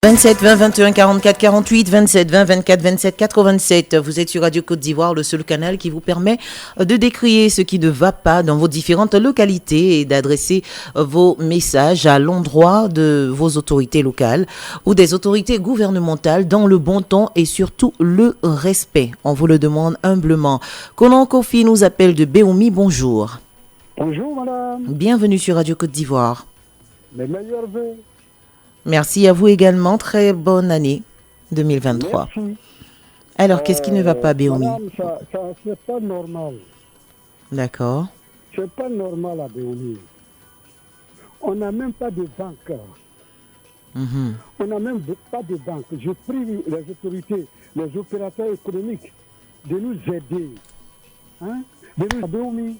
27 20 21 44 48, 27 20 24 27 87. Vous êtes sur Radio Côte d'Ivoire, le seul canal qui vous permet de décrier ce qui ne va pas dans vos différentes localités et d'adresser vos messages à l'endroit de vos autorités locales ou des autorités gouvernementales dans le bon ton et surtout le respect. On vous le demande humblement. Konan Kofi nous appelle de Béoumi. Bonjour. Bonjour madame. Bienvenue sur Radio Côte d'Ivoire. Les meilleurs vœux. Merci à vous également. Très bonne année 2023. Merci. Alors, qu'est-ce qui ne va pas, Béoumi? Madame, ça c'est pas normal. D'accord. C'est pas normal à Béoumi. On n'a même pas de banque. On n'a même pas de banque. Je prie les autorités, les opérateurs économiques de nous aider. De nous aider à Béoumi.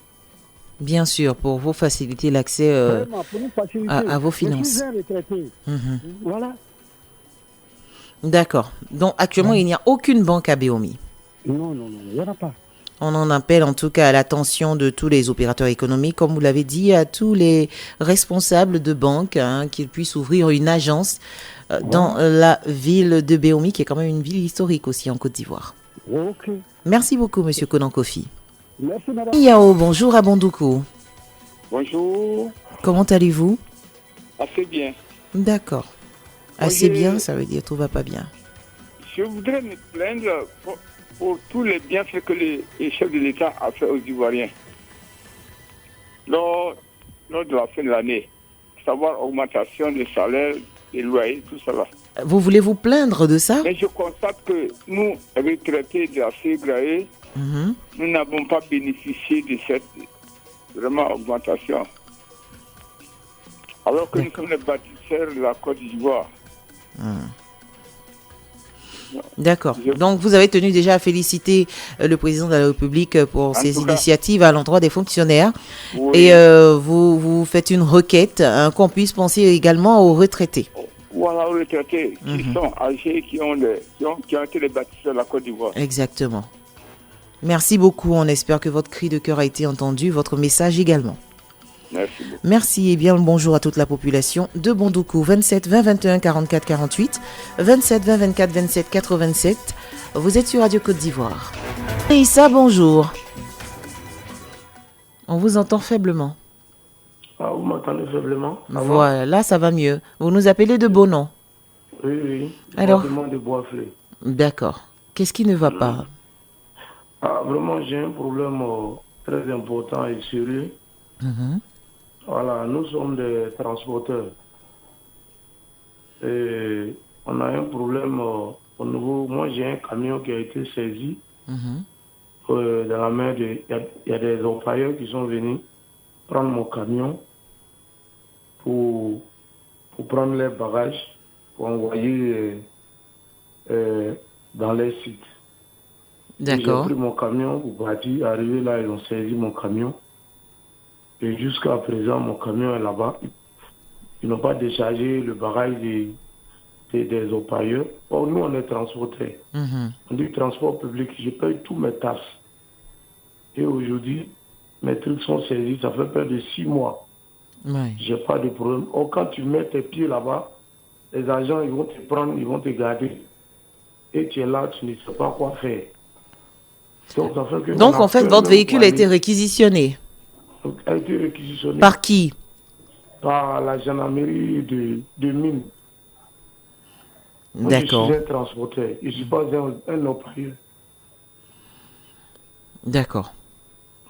Bien sûr, pour vous faciliter l'accès Vraiment, pour nous faciliter. à vos finances. Je suis un retraité. Voilà. D'accord. Donc, actuellement, il n'y a aucune banque à Béoumi. Non, il n'y en a pas. On en appelle en tout cas à l'attention de tous les opérateurs économiques, comme vous l'avez dit, à tous les responsables de banques, qu'ils puissent ouvrir une agence dans la ville de Béoumi, qui est quand même une ville historique aussi en Côte d'Ivoire. Ok. Merci beaucoup, Monsieur Konan Kofi. Merci madame. Yao, bonjour à Bondoukou. Bonjour. Comment allez-vous? Assez bien. D'accord. Assez bien, ça veut dire tout va pas bien. Je voudrais me plaindre pour tous les bienfaits que les chefs de l'État ont fait aux Ivoiriens lors de la fin de l'année. Savoir augmentation des salaires, des loyers, tout ça. Vous voulez vous plaindre de ça? Mais je constate que nous, retraités de la CGRAE, nous n'avons pas bénéficié de cette vraiment augmentation. Alors que nous sommes les bâtisseurs de la Côte d'Ivoire. D'accord. Donc, vous avez tenu déjà à féliciter le président de la République pour ses initiatives à l'endroit des fonctionnaires. Oui. Et vous faites une requête qu'on puisse penser également aux retraités. Voilà, aux retraités qui sont âgés, qui ont été les bâtisseurs de la Côte d'Ivoire. Exactement. Merci beaucoup. On espère que votre cri de cœur a été entendu, votre message également. Merci beaucoup. Merci et bien le bonjour à toute la population de Bondoukou. 27 20 21 44 48, 27 20 24 27 87. Vous êtes sur Radio Côte d'Ivoire. Issa, bonjour. On vous entend faiblement. Ah, vous m'entendez faiblement? Voilà, là ça va mieux. Vous nous appelez de Bonon? Oui. Alors, de Boisflé. D'accord. Qu'est-ce qui ne va pas? Ah, vraiment, j'ai un problème très important et sérieux. Voilà, nous sommes des transporteurs. Et on a un problème au niveau... Moi, j'ai un camion qui a été saisi dans la main de... Il y a des employeurs qui sont venus prendre mon camion pour prendre les bagages, pour envoyer dans les sites. D'accord. J'ai pris mon camion pour partir. Arrivé là, ils ont saisi mon camion. Et jusqu'à présent, mon camion est là-bas. Ils n'ont pas déchargé le bagage des haut-parleurs. Or, nous, on est transportés. On dit transport public. Je paye tous mes taxes. Et aujourd'hui, mes trucs sont saisis. Ça fait près de 6 mois. Ouais. J'ai pas de problème. Or, quand tu mets tes pieds là-bas, les agents, ils vont te prendre, ils vont te garder. Et tu es là, tu ne sais pas quoi faire. Donc, en fait, votre véhicule a été réquisitionné. A été réquisitionné. Par qui? Par la gendarmerie de Mine. D'accord. Je suis un transporteur. Je ne suis pas un employeur. D'accord.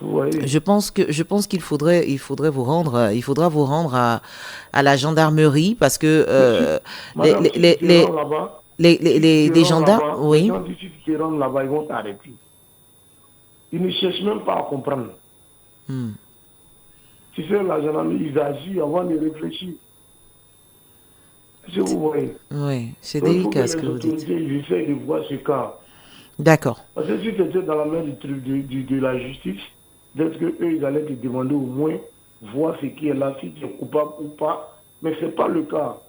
Vous voyez? Je pense qu'il faudra vous rendre à la gendarmerie parce que les gendarmes, oui. Les gens d'ici qui rentrent là-bas, ils vont t'arrêter. Ils ne cherchent même pas à comprendre. Si c'est la gendarmerie, ils agissent avant de réfléchir. Si vous voyez. Oui, c'est délicat ce que vous dites. Ils essaient de voir ce cas. D'accord. Parce que si tu étais dans la main de la justice, peut-être qu'eux, ils allaient te demander au moins voir ce qui est là, si tu es coupable ou pas. Mais ce n'est pas le cas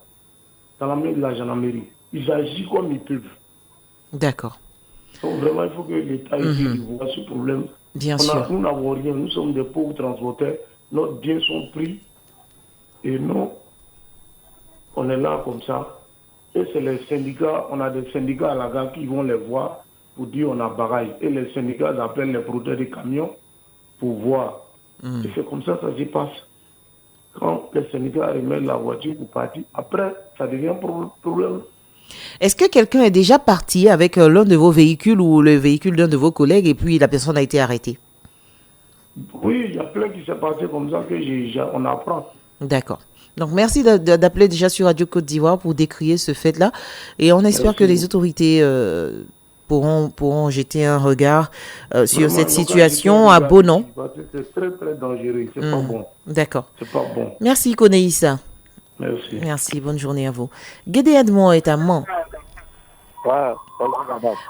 dans la main de la gendarmerie. Ils agissent comme ils peuvent. D'accord. Donc vraiment, il faut que l'État essaie de voir ce problème. Bien sûr. Nous n'avons rien, nous sommes des pauvres transporteurs. Nos biens sont pris et nous, on est là comme ça. Et c'est les syndicats, on a des syndicats à la gare qui vont les voir pour dire on a barrage. Et les syndicats appellent les producteurs des camions pour voir. Et c'est comme ça que ça se passe. Quand les syndicats remettent la voiture pour partir, après, ça devient un problème. Est-ce que quelqu'un est déjà parti avec l'un de vos véhicules ou le véhicule d'un de vos collègues et puis la personne a été arrêtée? Oui, il y a plein qui s'est passé comme ça que on apprend. D'accord. Donc, merci d'appeler déjà sur Radio Côte d'Ivoire pour décrier ce fait-là. Et on espère que les autorités pourront jeter un regard sur Vraiment, cette situation à bon nom. C'est très, très dangereux. C'est pas bon. D'accord. C'est pas bon. Merci, Koneïssa. Merci. Merci, bonne journée à vous. Guédé Edmond est à Mans. Ouais,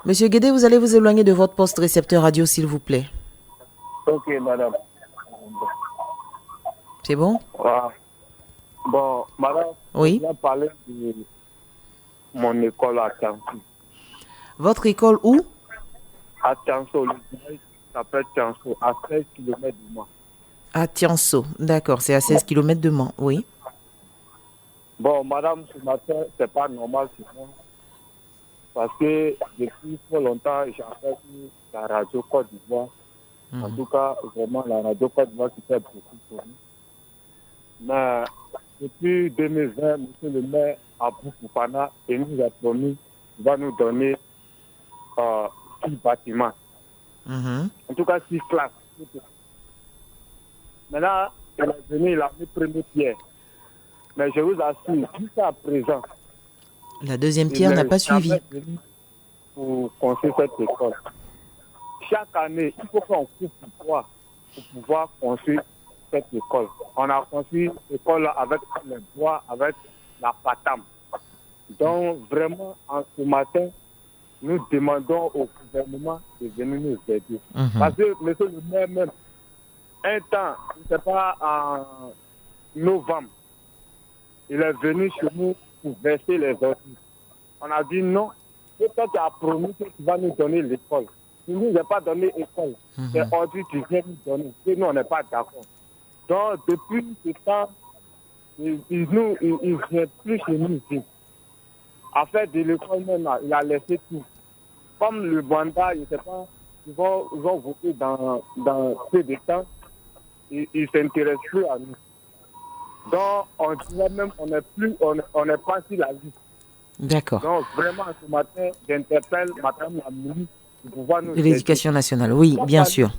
Monsieur Guédé, vous allez vous éloigner de votre poste récepteur radio, s'il vous plaît. ok, madame. C'est bon? Ouais. Bon, madame, Oui. je vais parler de mon école à Tianso. Votre école où? À Tianso, le village s'appelle Tianso, à 16 km de moi. À Tianso. D'accord, c'est à 16 km de Mans, oui. Bon, madame, ce matin, c'est pas normal pour moi. Parce que depuis trop longtemps, j'appelle la radio Côte d'Ivoire. En tout cas, vraiment, la radio Côte d'Ivoire qui fait beaucoup pour nous. Mais depuis 2020, M. le maire Abou Fofana nous a promis qu'il va nous donner 6 bâtiments. En tout cas, 6 classes. Maintenant, il est venu, il a mis première pierre. Mais je vous assure, jusqu'à présent, la deuxième pierre n'a pas suivi. Pour construire cette école. Chaque année, il faut qu'on coupe pour pouvoir construire cette école. On a construit l'école avec les bois, avec la patame. Donc, vraiment, en ce matin, nous demandons au gouvernement de venir nous aider. Parce que, monsieur le maire, même, un temps, je ne sais pas, en novembre, il est venu chez nous pour verser les ordures. On a dit non, peut-être tu as promis que tu vas nous donner l'école. Tu ne nous as pas donné l'école. C'est ordures que tu viens nous donner. Et nous, on n'est pas d'accord. Donc, depuis ce temps, il ne vient plus chez nous ici. À faire de l'école même, il a laissé tout. Comme le Rwanda, je ne sais pas, ils vont voter dans peu de temps, ils ne s'intéressent plus à nous. Donc, on dirait même qu'on n'est pas sur la liste. D'accord. Donc, vraiment, ce matin, j'interpelle Madame la ministre de pouvoir nous de l'Éducation nationale, oui, bien sûr.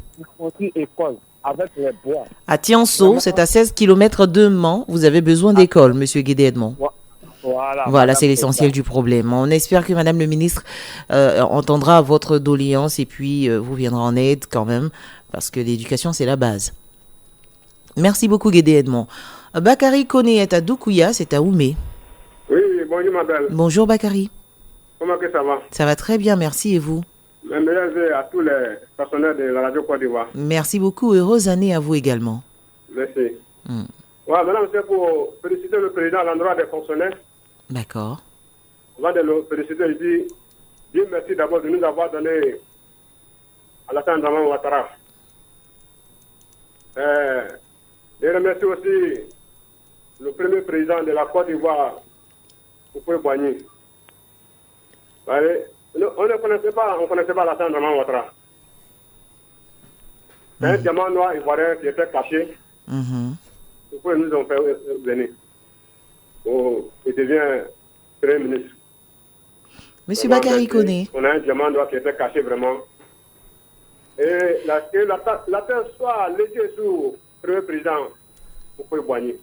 École avec les bois. À Tianso, c'est à 16 km de Mans. Vous avez besoin d'école, Monsieur Guédé Edmond. Voilà, c'est l'essentiel du problème. On espère que Madame le ministre entendra votre doléance et puis vous viendra en aide quand même, parce que l'éducation, c'est la base. Merci beaucoup, Guédé Edmond. Bakary Koné est à Doukouya, c'est à Oumé. Oui, bonjour madame. Bonjour Bakary. Comment que ça va? Ça va très bien, merci, et vous? Mes meilleurs vœux à tous les personnels de la radio Côte d'Ivoire. Merci beaucoup, heureuse année à vous également. Merci. Ouais, madame, c'est pour féliciter le président à l'endroit des fonctionnaires. D'accord. Avant de le féliciter, il dit Dieu merci d'abord de nous avoir donné Alassane Dramane Ouattara. Je remercie aussi le premier président de la Côte d'Ivoire, Houphouët-Boigny. On ne connaissait pas Alassane Dramane Ouattara. C'est un diamant noir ivoirien qui était caché. Pourquoi nous ont fait venir? Il devient Premier ministre. Monsieur Bakary Koné. On a un diamant noir qui était caché vraiment. Et la terre soit léger sous le Premier président Houphouët-Boigny.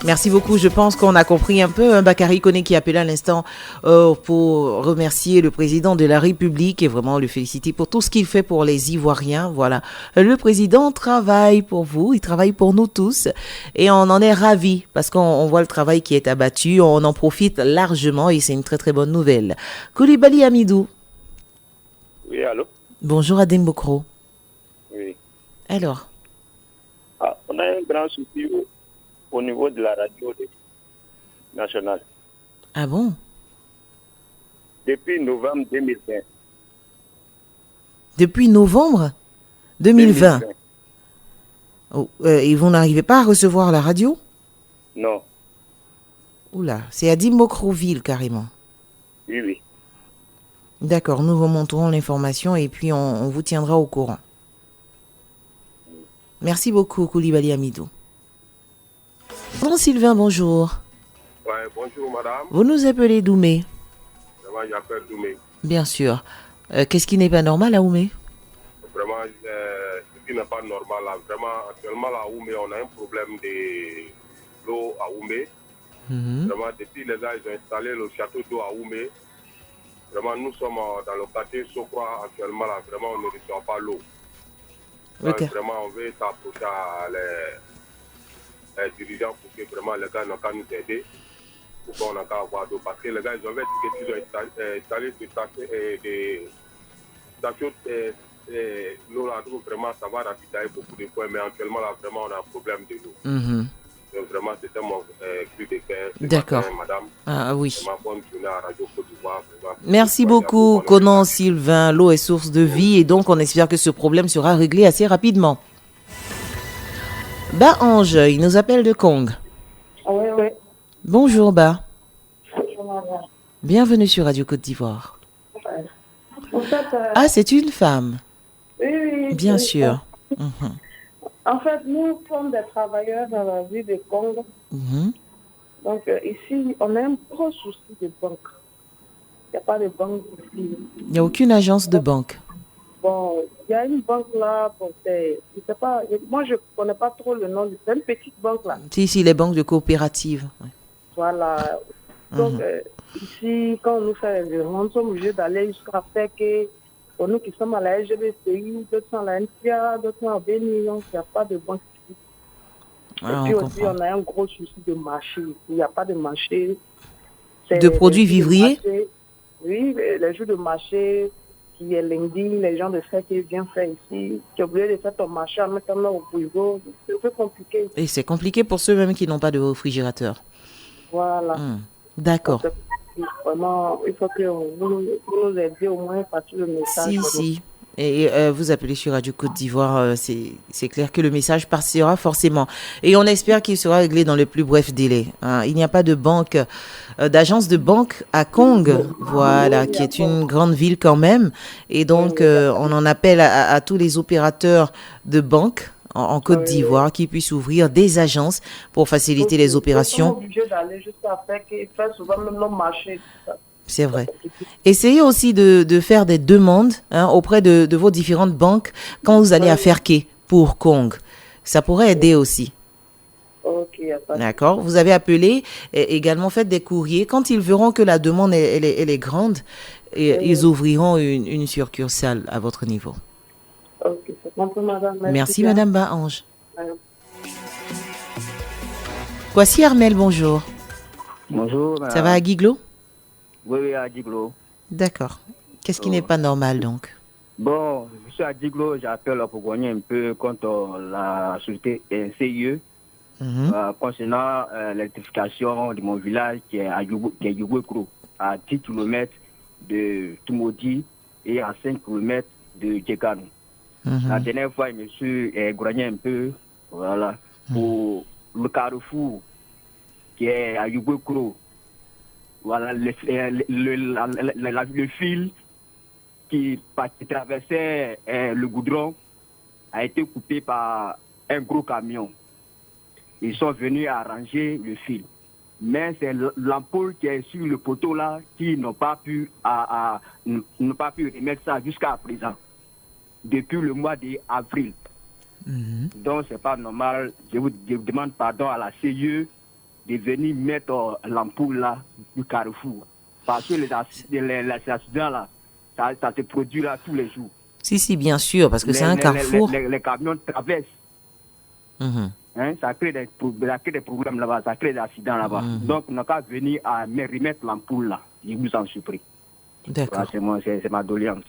Merci beaucoup. Je pense qu'on a compris un peu Bakary Koné qui appelait à l'instant pour remercier le président de la République et vraiment le féliciter pour tout ce qu'il fait pour les Ivoiriens. Voilà. Le président travaille pour vous, il travaille pour nous tous et on en est ravis parce qu'on voit le travail qui est abattu. On en profite largement et c'est une très très bonne nouvelle. Koulibaly Amidou. Oui, allô? Bonjour Adem Bokro. Oui. Alors? On a un grand souci au niveau de la radio nationale. Ah bon? Depuis novembre 2020. Depuis novembre 2020. Oh, et vous n'arrivez pas à recevoir la radio? Non. Oula, c'est à Dimokroville carrément. Oui. D'accord, nous remonterons l'information et puis on vous tiendra au courant. Merci beaucoup, Koulibaly Amidou. Bon, Sylvain, bonjour. Ouais, bonjour madame. Vous nous appelez d'Oumé? Vraiment, j'appelle Doumé. Bien sûr. Qu'est-ce qui n'est pas normal à Oumé? Vraiment, ce qui n'est pas normal là, vraiment, actuellement à Oumé, on a un problème de l'eau à Oumé. Vraiment, depuis les gars, ils ont installé le château d'eau à Oumé. Vraiment, nous sommes dans le quartier Sokwa actuellement là, vraiment, on ne reçoit pas l'eau. Okay. Vraiment, on veut s'approcher à les dirigeants pour que vraiment les gars n'ont qu'à nous aider. Pour qu'on n'a qu'à avoir d'eau. Parce que les gars, ils ont dit qu'ils ont installé des stations l'eau là, donc vraiment, ça va ravitailler beaucoup de points. Mais actuellement, là, vraiment, on a un problème de l'eau. Donc vraiment, c'était mon cri de cœur. D'accord. Madame. Ah oui. Bonne journée à Radio Côte d'Ivoire. Merci beaucoup, Conan Sylvain. L'eau est source de vie et donc on espère que ce problème sera réglé assez rapidement. Ange, il nous appelle de Kong. Oui. Bonjour, Bonjour, madame. Bienvenue sur Radio Côte d'Ivoire. En fait, Ah, c'est une femme. oui. Bien sûr. En fait, nous sommes des travailleurs dans la ville de Congo. Donc, ici, on a un gros souci de banque. Il n'y a pas de banque ici. Il n'y a aucune agence de banque. Bon, il y a une banque là, bon, je sais pas, moi je ne connais pas trop le nom, c'est une petite banque là. Si, les banques de coopérative. Ouais. Voilà. Donc, ici, quand on nous fait les virements, nous sommes obligés d'aller jusqu'à faire que, pour nous qui sommes à la LGBTI, d'autres sont à la NCA, d'autres sont à Béni, donc il n'y a pas de banque ici. Et puis aussi, on a un gros souci de marché. Il n'y a pas de marché. De produits vivriers? Oui, les jours de marché, qui est lundi, les gens de fête qui viennent faire ici. Tu es obligé de faire ton marché en mettant au frigo. C'est un peu compliqué. Et c'est compliqué pour ceux même qui n'ont pas de réfrigérateur. Voilà. D'accord. Vraiment, il faut que vous nous aidiez au moins à passer le message. Si. Et vous appelez sur Radio Côte d'Ivoire, c'est clair que le message passera forcément. Et on espère qu'il sera réglé dans le plus bref délai. Il n'y a pas de banque, d'agence de banque à Kong, voilà, qui est une grande ville quand même. Et donc, on en appelle à tous les opérateurs de banque en Côte d'Ivoire qui puissent ouvrir des agences pour faciliter les opérations. Nous sommes obligés d'aller jusqu'à faire souvent même nos marchés. C'est vrai. Essayez aussi de faire des demandes auprès de vos différentes banques quand vous allez à Ferké pour Kong. Ça pourrait aider aussi. Ok. D'accord. Vous avez appelé et également fait des courriers. Quand ils verront que la demande elle est grande, ils ouvriront une succursale à votre niveau. Ok, c'est compris, madame. Merci Madame Ange. Voici Armel, bonjour. Bonjour. Madame. Ça va à Guiglo? Oui, à Diglo. D'accord. Qu'est-ce qui n'est pas normal donc? Bon, je suis à Diglo, j'appelle pour gagner un peu contre la société CIE concernant l'électrification de mon village qui est à Yougouekro, à 10 km de Toumoudi et à 5 km de Djekano. La dernière fois, je me suis gagné un peu pour le carrefour qui est à Yougouekro. Voilà, le fil qui traversait le goudron a été coupé par un gros camion. Ils sont venus arranger le fil. Mais c'est l'ampoule qui est sur le poteau là qui n'ont pas pu remettre ça jusqu'à présent, depuis le mois d'avril. Donc c'est pas normal. Je vous demande pardon à la CIE de venir mettre l'ampoule là du carrefour. Parce que les accidents là, ça se produit là tous les jours. Si, bien sûr, parce que c'est un carrefour. Les camions traversent. Ça crée des problèmes là-bas, ça crée des accidents là-bas. Donc, on n'a qu'à venir à remettre l'ampoule là. Je vous en supplie. D'accord. Voilà, c'est ma doléance.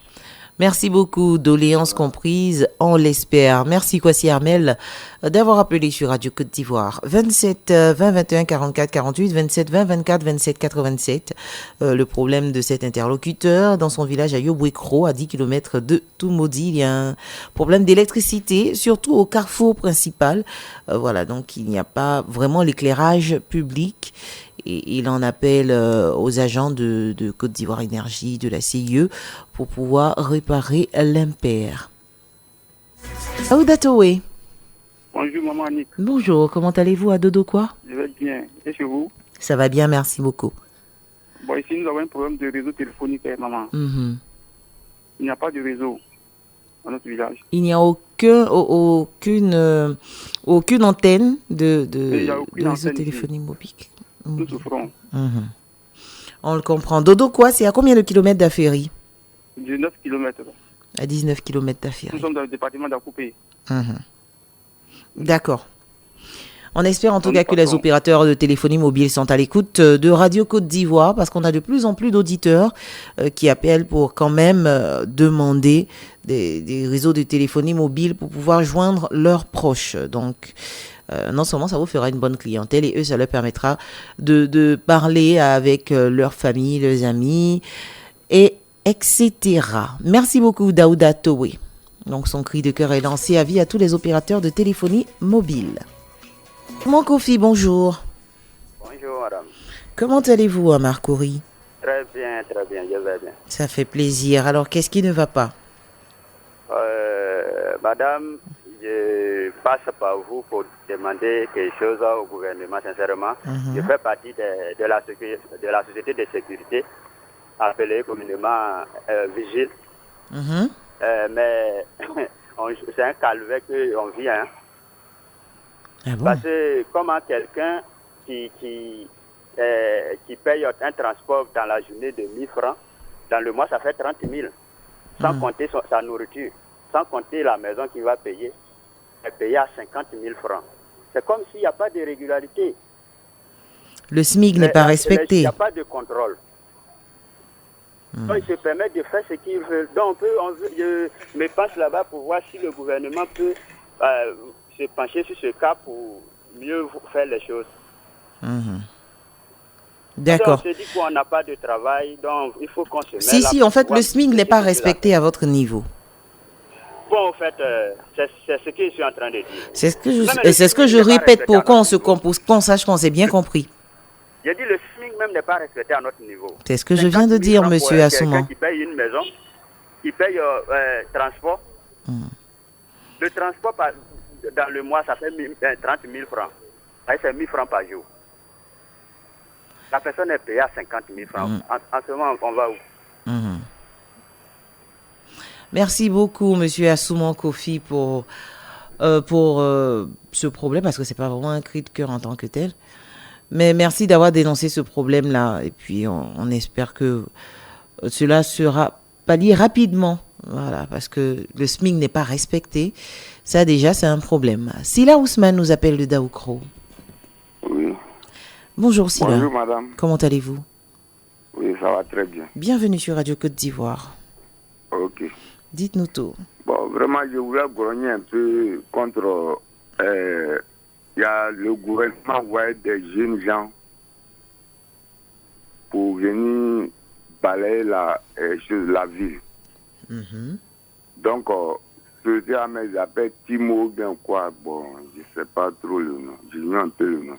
Merci beaucoup, doléances comprises, on l'espère. Merci Kwasi Armel d'avoir appelé sur Radio Côte d'Ivoire. 27 20 21 44 48, 27 20 24 27 87. Le problème de cet interlocuteur dans son village à Yougouekro, à 10 km de Toumoudi, il y a un problème d'électricité, surtout au carrefour principal. Voilà, donc il n'y a pas vraiment l'éclairage public. Et il en appelle aux agents de Côte d'Ivoire Énergie, de la CIE, pour pouvoir réparer l'impair. Daouda Towe. Bonjour maman Annick. Bonjour, comment allez-vous à Dodo quoi? Je vais bien. Et chez vous? Ça va bien, merci beaucoup. Bon, ici nous avons un problème de réseau téléphonique, maman. Mm-hmm. Il n'y a pas de réseau dans notre village. Il n'y a aucune antenne de réseau téléphonique mobile. Nous souffrons. Mm-hmm. On le comprend. Dodo quoi, c'est à combien de kilomètres d'Aféry? 19 km. À 19 km d'Aféry. Nous sommes dans le département d'Akoupé. Mm-hmm. D'accord. On espère en tout cas que les opérateurs de téléphonie mobile sont à l'écoute de Radio Côte d'Ivoire parce qu'on a de plus en plus d'auditeurs qui appellent pour quand même demander des réseaux de téléphonie mobile pour pouvoir joindre leurs proches. Donc, non seulement ça vous fera une bonne clientèle et eux, ça leur permettra de parler avec leur famille, leurs amis, et etc. Merci beaucoup, Daouda Towe. Donc, son cri de cœur est lancé à vie à tous les opérateurs de téléphonie mobile. Mon Kofi, bonjour. Bonjour, madame. Comment allez-vous, Marcory? Très bien, je vais bien. Ça fait plaisir. Alors, qu'est-ce qui ne va pas? Madame, je passe par vous pour demander quelque chose au gouvernement, sincèrement. Je fais partie de la société de sécurité, appelée communément Vigile. Mais c'est un calvaire qu'on vit, hein. Ah bon? Parce que comment quelqu'un qui paye un transport dans la journée de 1000 francs, dans le mois ça fait 30 000, sans compter sa nourriture, sans compter la maison qu'il va payer, est payé à 50 000 francs. C'est comme s'il n'y a pas de régularité. Le SMIC n'est pas respecté. Il n'y a pas de contrôle. Donc il se permet de faire ce qu'il veut. Donc je me penche là-bas pour voir si le gouvernement peut se pencher sur ce cas pour mieux faire les choses. D'accord. On se dit qu'on n'a pas de travail, donc il faut qu'on se mette Si, en fait, le SMIC n'est pas respecté à votre niveau. Bon, en fait, c'est ce que je suis en train de dire. C'est ce que je répète pour qu'on sache qu'on s'est bien compris. J'ai dit le SMIC même n'est pas respecté à notre niveau. C'est ce que je viens de dire, monsieur Assouman. Qui paye une maison, qui paye transport. Le transport dans le mois, ça fait 30 000 francs. C'est 1 000 francs par jour. La personne est payée à 50 000 francs. En ce moment, on va où? Merci beaucoup, monsieur Assouman Kofi, pour ce problème, parce que c'est pas vraiment un cri de cœur en tant que tel. Mais merci d'avoir dénoncé ce problème-là. Et puis, on espère que cela sera pallié rapidement. Voilà, parce que le SMIC n'est pas respecté. Ça, déjà, c'est un problème. Sila Ousmane nous appelle de Daoukro. Oui. Bonjour, Sila. Bonjour, madame. Comment allez-vous? Oui, ça va très bien. Bienvenue sur Radio Côte d'Ivoire. Ok. Dites-nous tout. Bon, vraiment, je voulais grogner un peu contre... Il y a le gouvernement voit des jeunes gens pour venir balayer la ville. Donc, ceux-ci à mes appels Timo ou bien quoi, bon, je ne sais pas trop le nom, j'ignore un peu le nom.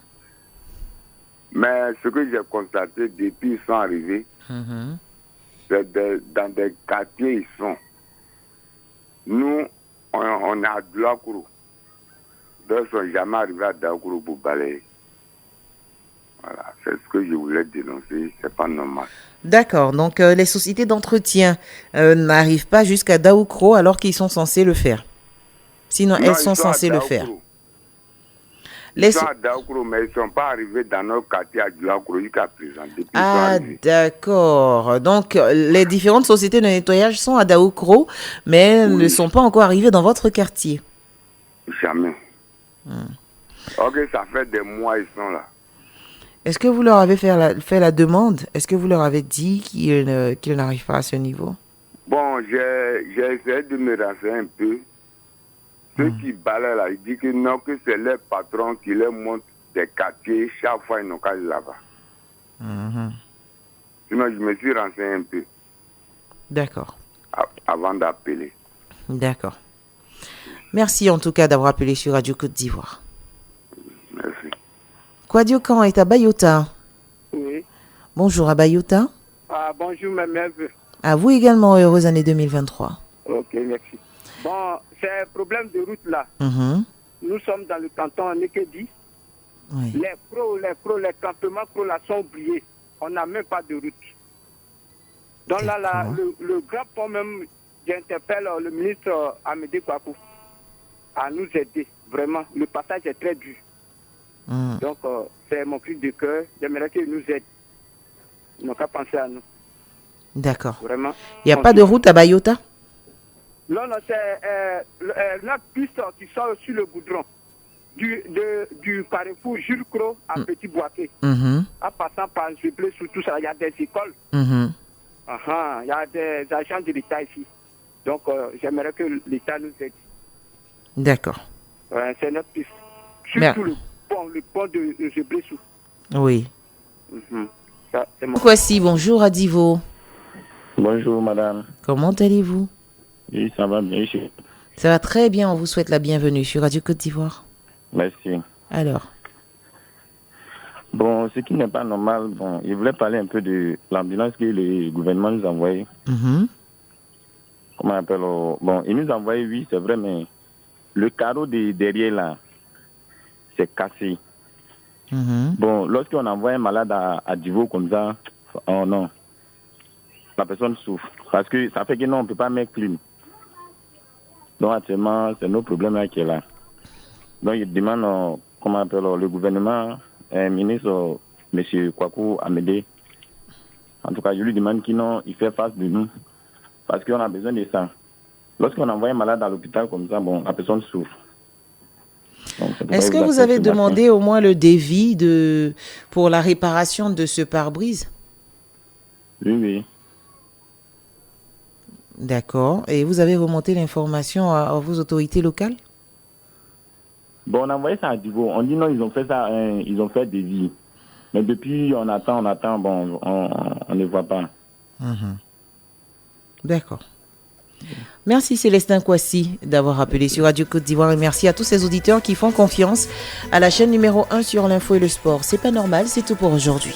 Mais ce que j'ai constaté depuis qu'ils sont arrivés, c'est dans des quartiers ils sont. Nous, on est à Douakourou. D'autres ne sont jamais arrivés à Douakourou pour balayer. Voilà, c'est ce que je voulais dénoncer, c'est pas normal. D'accord, donc les sociétés d'entretien n'arrivent pas jusqu'à Daoukro alors qu'ils sont censés le faire. Sinon, elles sont censées le faire. Ils sont à Daoukro, mais ils ne sont pas arrivés dans notre quartier à Daoukro jusqu'à présent. Ah, d'accord. Donc, les différentes sociétés de nettoyage sont à Daoukro, mais elles ne sont pas encore arrivées dans votre quartier. Jamais. Ok, ça fait des mois ils sont là. Est-ce que vous leur avez fait la demande? Est-ce que vous leur avez dit qu'ils n'arrivent pas à ce niveau? Bon, j'ai essayé de me renseigner un peu. Ceux qui balayent là, ils disent que non, que c'est leur patron qui leur montre des quartiers. Chaque fois, ils n'ont qu'à aller là-bas. Sinon, je me suis renseigné un peu. D'accord. Avant d'appeler. D'accord. Merci en tout cas d'avoir appelé sur Radio Côte d'Ivoire. Merci. Kwadio Kan est à Bayota. Bonjour Abayota. Bonjour, mes meilleurs. À vous également, heureuse année 2023. Ok, merci. Bon, c'est un problème de route là. Nous sommes dans le canton Nekedi. Oui. Les campements pro là sont oubliés. On n'a même pas de route. Donc là, le grand pont même, j'interpelle le ministre Amédée Kouakou à nous aider. Vraiment, le passage est très dur. Donc, c'est mon cri de cœur. J'aimerais qu'ils nous aident. Ils n'ont qu'à penser à nous. D'accord. Vraiment. Il n'y a pas de route à Bayota? Non, c'est notre piste qui sort sur le goudron. Du Carrefour Jules Cros à Petit Boaké. En passant par Jublé, sur tout ça, il y a des écoles. Il y a des agents de l'État ici. Donc, j'aimerais que l'État nous aide. D'accord. C'est notre piste. Surtout le pont de Jublé. Oui. Ça, c'est mon... Voici, bonjour Adivo. Bonjour madame. Comment allez-vous? Oui, ça va bien. Ça va très bien, on vous souhaite la bienvenue sur Radio Côte d'Ivoire. Merci. Alors? Bon, ce qui n'est pas normal, bon, je voulais parler un peu de l'ambulance que le gouvernement nous a envoyée. Comment on appelle? Bon, il nous a envoyé, oui, c'est vrai, mais le carreau de derrière là, c'est cassé. Bon, lorsqu'on envoie un malade à Divo comme ça, oh non, la personne souffre. Parce que ça fait que non, on ne peut pas mettre clim. Donc actuellement, c'est nos problèmes là qui est là. Donc il demande, comment on appelle, le gouvernement, ministre, M. Kouakou Amédée. En tout cas, je lui demande qu'il fait face de nous. Parce qu'on a besoin de ça. Lorsqu'on envoie un malade à l'hôpital comme ça, bon, la personne souffre. Est-ce que vous avez demandé au moins le devis pour la réparation de ce pare-brise? Oui. D'accord. Et vous avez remonté l'information à vos autorités locales? Bon, on a envoyé ça à Divo. On dit non, ils ont fait ça, ils ont fait des devis. Mais depuis, on attend, bon, on ne voit pas. D'accord. Merci Célestin Kouassi d'avoir appelé sur Radio Côte d'Ivoire et merci à tous ces auditeurs qui font confiance à la chaîne numéro 1 sur l'info et le sport. C'est pas normal, c'est tout pour aujourd'hui.